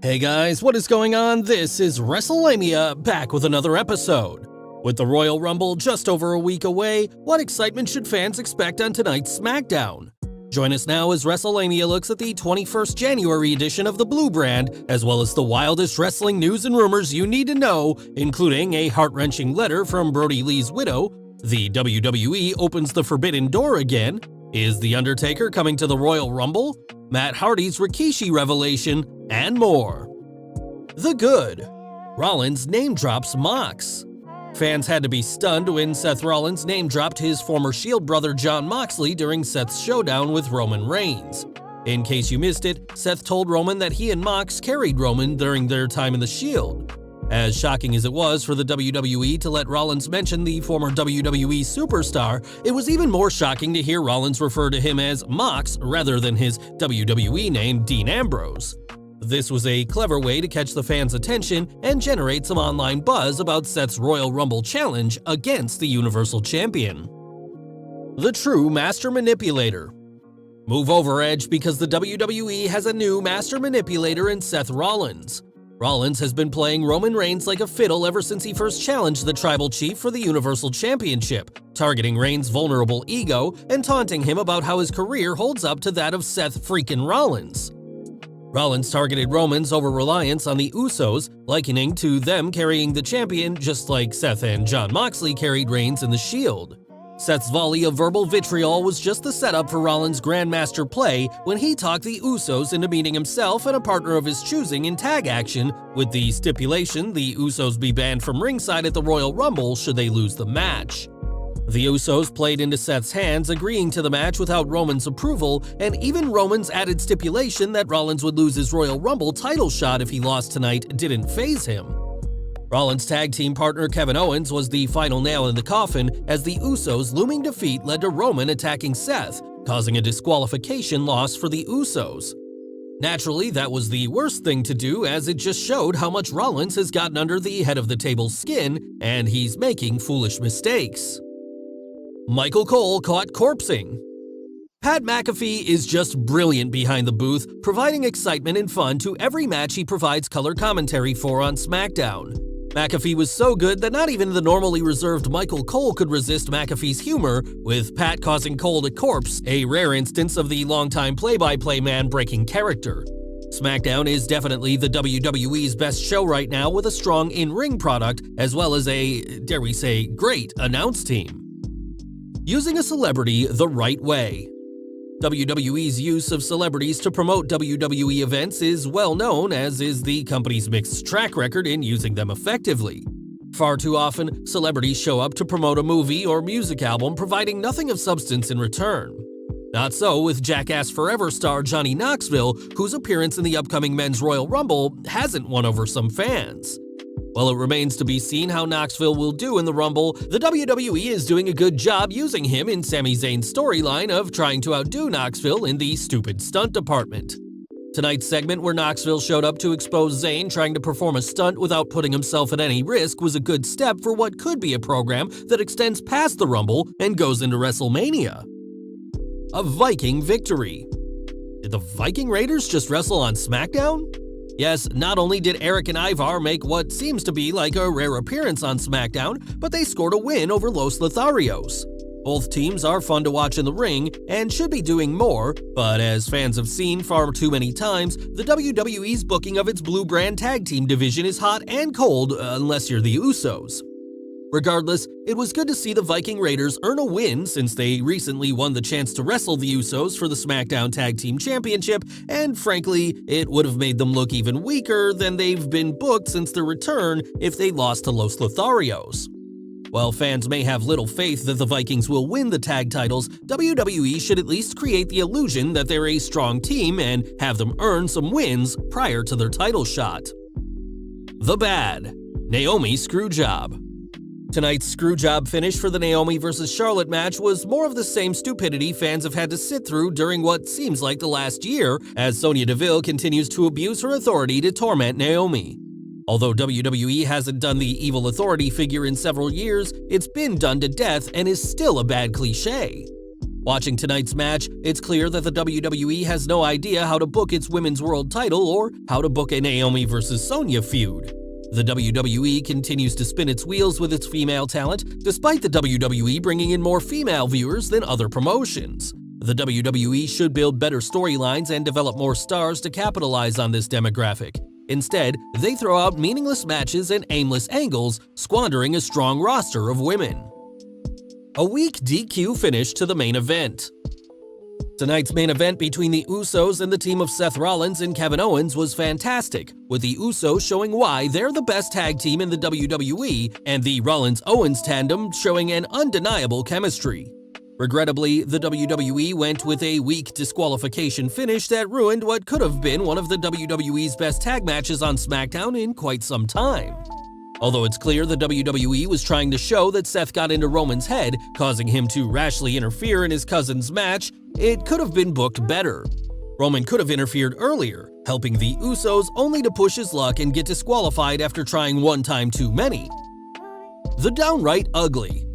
Hey guys, what is going on? This is Wrestlelamia, back with another episode. With the Royal Rumble just over a week away, what excitement should fans expect on tonight's Smackdown? Join us now as Wrestlelamia looks at the 21st January edition of the Blue Brand, as well as the wildest wrestling news and rumors you need to know, including a heart-wrenching letter from Brody Lee's widow, the WWE opens the Forbidden Door again, is The Undertaker coming to the Royal Rumble, Matt Hardy's Rikishi revelation, and more. The good. Rollins name drops Mox. Fans had to be stunned when Seth Rollins name dropped his former Shield brother Jon Moxley during Seth's showdown with Roman Reigns. In case you missed it, Seth told Roman that he and Mox carried Roman during their time in the Shield. As shocking as it was for the WWE to let Rollins mention the former WWE superstar, it was even more shocking to hear Rollins refer to him as Mox rather than his WWE name Dean Ambrose. This was a clever way to catch the fans' attention and generate some online buzz about Seth's Royal Rumble challenge against the Universal Champion. The true Master Manipulator. Move over, Edge, because the WWE has a new Master Manipulator in Seth Rollins. Rollins has been playing Roman Reigns like a fiddle ever since he first challenged the Tribal Chief for the Universal Championship, targeting Reigns' vulnerable ego and taunting him about how his career holds up to that of Seth freaking Rollins. Rollins targeted Roman's over-reliance on the Usos, likening to them carrying the champion just like Seth and Jon Moxley carried Reigns in the Shield. Seth's volley of verbal vitriol was just the setup for Rollins' Grandmaster play when he talked the Usos into meeting himself and a partner of his choosing in tag action, with the stipulation the Usos be banned from ringside at the Royal Rumble should they lose the match. The Usos played into Seth's hands, agreeing to the match without Roman's approval, and even Roman's added stipulation that Rollins would lose his Royal Rumble title shot if he lost tonight didn't faze him. Rollins' tag team partner Kevin Owens was the final nail in the coffin, as the Usos' looming defeat led to Roman attacking Seth, causing a disqualification loss for the Usos. Naturally, that was the worst thing to do, as it just showed how much Rollins has gotten under the head of the table's skin, and he's making foolish mistakes. Michael Cole caught corpsing. Pat McAfee is just brilliant behind the booth, providing excitement and fun to every match he provides color commentary for on SmackDown. McAfee was so good that not even the normally reserved Michael Cole could resist McAfee's humor, with Pat causing Cole to corpse, a rare instance of the longtime play-by-play man breaking character. SmackDown is definitely the WWE's best show right now, with a strong in-ring product, as well as a, dare we say, great announce team. Using a celebrity the right way. WWE's use of celebrities to promote WWE events is well known, as is the company's mixed track record in using them effectively. Far too often, celebrities show up to promote a movie or music album, providing nothing of substance in return. Not so with Jackass Forever star Johnny Knoxville, whose appearance in the upcoming Men's Royal Rumble hasn't won over some fans. While it remains to be seen how Knoxville will do in the Rumble, the WWE is doing a good job using him in Sami Zayn's storyline of trying to outdo Knoxville in the stupid stunt department. Tonight's segment, where Knoxville showed up to expose Zayn trying to perform a stunt without putting himself at any risk, was a good step for what could be a program that extends past the Rumble and goes into WrestleMania. A Viking victory. Did the Viking Raiders just wrestle on SmackDown? Yes, not only did Eric and Ivar make what seems to be like a rare appearance on SmackDown, but they scored a win over Los Lotharios. Both teams are fun to watch in the ring and should be doing more, but as fans have seen far too many times, the WWE's booking of its Blue Brand Tag Team division is hot and cold unless you're the Usos. Regardless, it was good to see the Viking Raiders earn a win since they recently won the chance to wrestle the Usos for the SmackDown Tag Team Championship, and frankly, it would have made them look even weaker than they've been booked since their return if they lost to Los Lotharios. While fans may have little faith that the Vikings will win the tag titles, WWE should at least create the illusion that they're a strong team and have them earn some wins prior to their title shot. The bad. Naomi Screwjob. Tonight's screwjob finish for the Naomi vs. Charlotte match was more of the same stupidity fans have had to sit through during what seems like the last year, as Sonya Deville continues to abuse her authority to torment Naomi. Although WWE hasn't done the evil authority figure in several years, it's been done to death and is still a bad cliche. Watching tonight's match, it's clear that the WWE has no idea how to book its Women's World title or how to book a Naomi vs. Sonya feud. The WWE continues to spin its wheels with its female talent, despite the WWE bringing in more female viewers than other promotions. The WWE should build better storylines and develop more stars to capitalize on this demographic. Instead, they throw out meaningless matches and aimless angles, squandering a strong roster of women. A weak DQ finish to the main event. Tonight's main event between the Usos and the team of Seth Rollins and Kevin Owens was fantastic, with the Usos showing why they're the best tag team in the WWE and the Rollins-Owens tandem showing an undeniable chemistry. Regrettably, the WWE went with a weak disqualification finish that ruined what could have been one of the WWE's best tag matches on Smackdown in quite some time. Although it's clear the WWE was trying to show that Seth got into Roman's head, causing him to rashly interfere in his cousin's match, it could have been booked better. Roman could have interfered earlier, helping the Usos only to push his luck and get disqualified after trying one time too many. The Downright Ugly.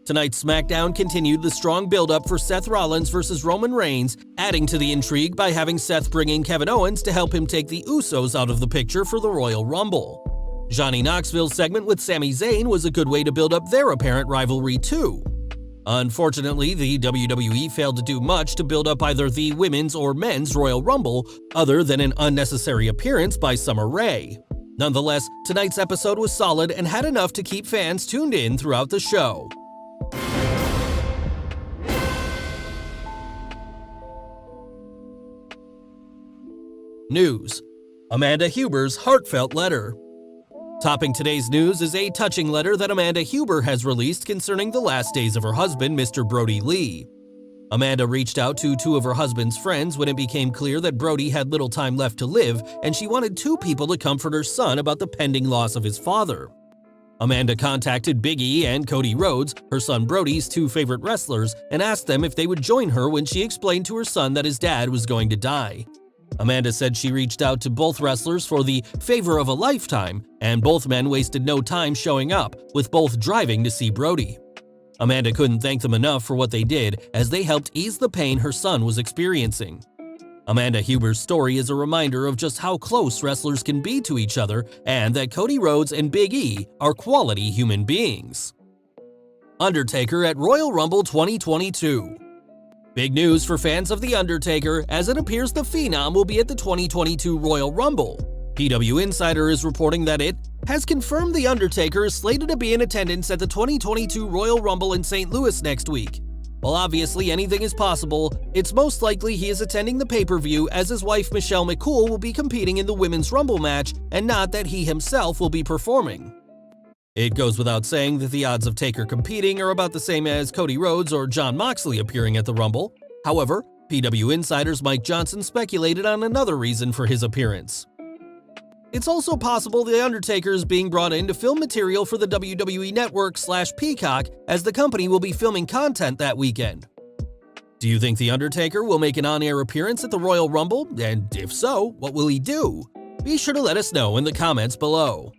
Tonight's SmackDown continued the strong build-up for Seth Rollins vs. Roman Reigns, adding to the intrigue by having Seth bring in Kevin Owens to help him take the Usos out of the picture for the Royal Rumble. Johnny Knoxville's segment with Sami Zayn was a good way to build up their apparent rivalry too. Unfortunately, the WWE failed to do much to build up either the Women's or Men's Royal Rumble, other than an unnecessary appearance by Summer Rae. Nonetheless, tonight's episode was solid and had enough to keep fans tuned in throughout the show. News: Amanda Huber's heartfelt letter. Topping today's news is a touching letter that Amanda Huber has released concerning the last days of her husband, Mr. Brody Lee. Amanda reached out to two of her husband's friends when it became clear that Brody had little time left to live, and she wanted two people to comfort her son about the pending loss of his father. Amanda contacted Big E and Cody Rhodes, her son Brody's two favorite wrestlers, and asked them if they would join her when she explained to her son that his dad was going to die. Amanda said she reached out to both wrestlers for the favor of a lifetime, and both men wasted no time showing up, with both driving to see Brody. Amanda couldn't thank them enough for what they did, as they helped ease the pain her son was experiencing. Amanda Huber's story is a reminder of just how close wrestlers can be to each other, and that Cody Rhodes and Big E are quality human beings. Undertaker at Royal Rumble 2022. Big news for fans of The Undertaker, as it appears the Phenom will be at the 2022 Royal Rumble. PW Insider is reporting that it has confirmed The Undertaker is slated to be in attendance at the 2022 Royal Rumble in St. Louis next week. While obviously anything is possible, it's most likely he is attending the pay-per-view, as his wife Michelle McCool will be competing in the Women's Rumble match, and not that he himself will be performing. It goes without saying that the odds of Taker competing are about the same as Cody Rhodes or Jon Moxley appearing at the Rumble. However, PW Insider's Mike Johnson speculated on another reason for his appearance. It's also possible The Undertaker is being brought in to film material for the WWE Network/Peacock, as the company will be filming content that weekend. Do you think The Undertaker will make an on-air appearance at the Royal Rumble? And if so, what will he do? Be sure to let us know in the comments below.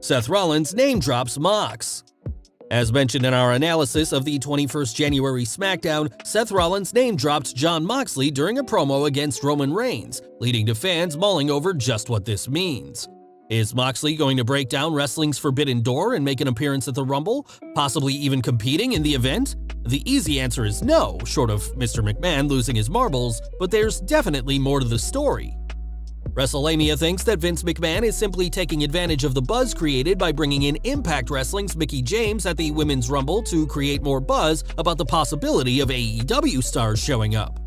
Seth Rollins name drops Mox. As mentioned in our analysis of the 21st January SmackDown, Seth Rollins name dropped Jon Moxley during a promo against Roman Reigns, leading to fans mulling over just what this means. Is Moxley going to break down wrestling's forbidden door and make an appearance at the Rumble, possibly even competing in the event? The easy answer is no, short of Mr. McMahon losing his marbles, but there's definitely more to the story. Wrestlelamia thinks that Vince McMahon is simply taking advantage of the buzz created by bringing in Impact Wrestling's Mickie James at the Women's Rumble to create more buzz about the possibility of AEW stars showing up.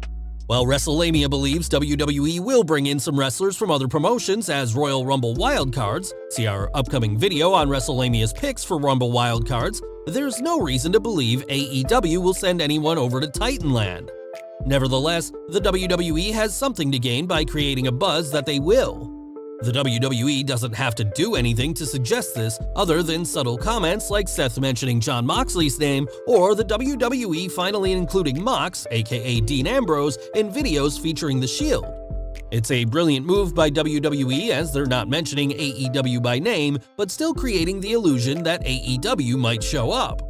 While Wrestlelamia believes WWE will bring in some wrestlers from other promotions as Royal Rumble wildcards, see our upcoming video on Wrestlemania's picks for Rumble wildcards, there's no reason to believe AEW will send anyone over to Titanland. Nevertheless, the WWE has something to gain by creating a buzz that they will. The WWE doesn't have to do anything to suggest this, other than subtle comments like Seth mentioning Jon Moxley's name, or the WWE finally including Mox, aka Dean Ambrose, in videos featuring The Shield. It's a brilliant move by WWE, as they're not mentioning AEW by name, but still creating the illusion that AEW might show up.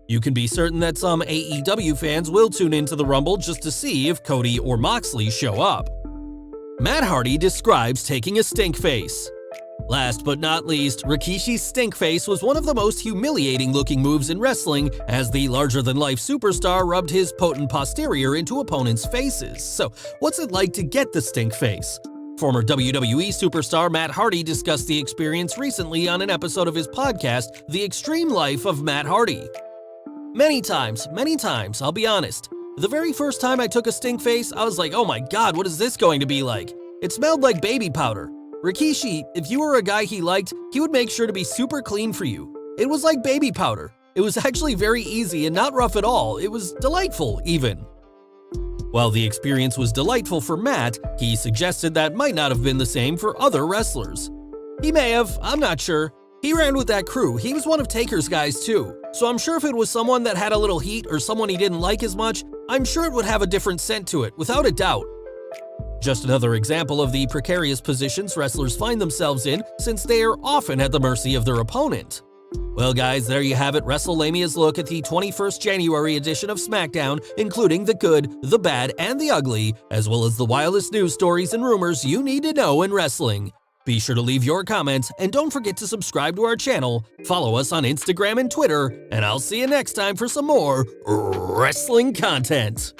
You can be certain that some AEW fans will tune into the Rumble just to see if Cody or Moxley show up. Matt Hardy describes taking a Stinkface. Last but not least, Rikishi's Stinkface was one of the most humiliating-looking moves in wrestling, as the larger-than-life superstar rubbed his potent posterior into opponents' faces. So, what's it like to get the Stinkface? Former WWE superstar Matt Hardy discussed the experience recently on an episode of his podcast, The Extreme Life of Matt Hardy. Many times, I'll be honest. The very first time I took a Stinkface, I was like, oh my god, what is this going to be like? It smelled like baby powder. Rikishi, if you were a guy he liked, he would make sure to be super clean for you. It was like baby powder. It was actually very easy and not rough at all. It was delightful, even. While the experience was delightful for Matt, he suggested that might not have been the same for other wrestlers. He may have, I'm not sure. He ran with that crew. He was one of Taker's guys too. So I'm sure if it was someone that had a little heat or someone he didn't like as much, I'm sure it would have a different scent to it, without a doubt. Just another example of the precarious positions wrestlers find themselves in, since they are often at the mercy of their opponent. Well guys, there you have it, Wrestlemania's look at the 21st January edition of Smackdown, including the good, the bad, and the ugly, as well as the wildest news stories and rumors you need to know in wrestling. Be sure to leave your comments, and don't forget to subscribe to our channel, follow us on Instagram and Twitter, and I'll see you next time for some more wrestling content.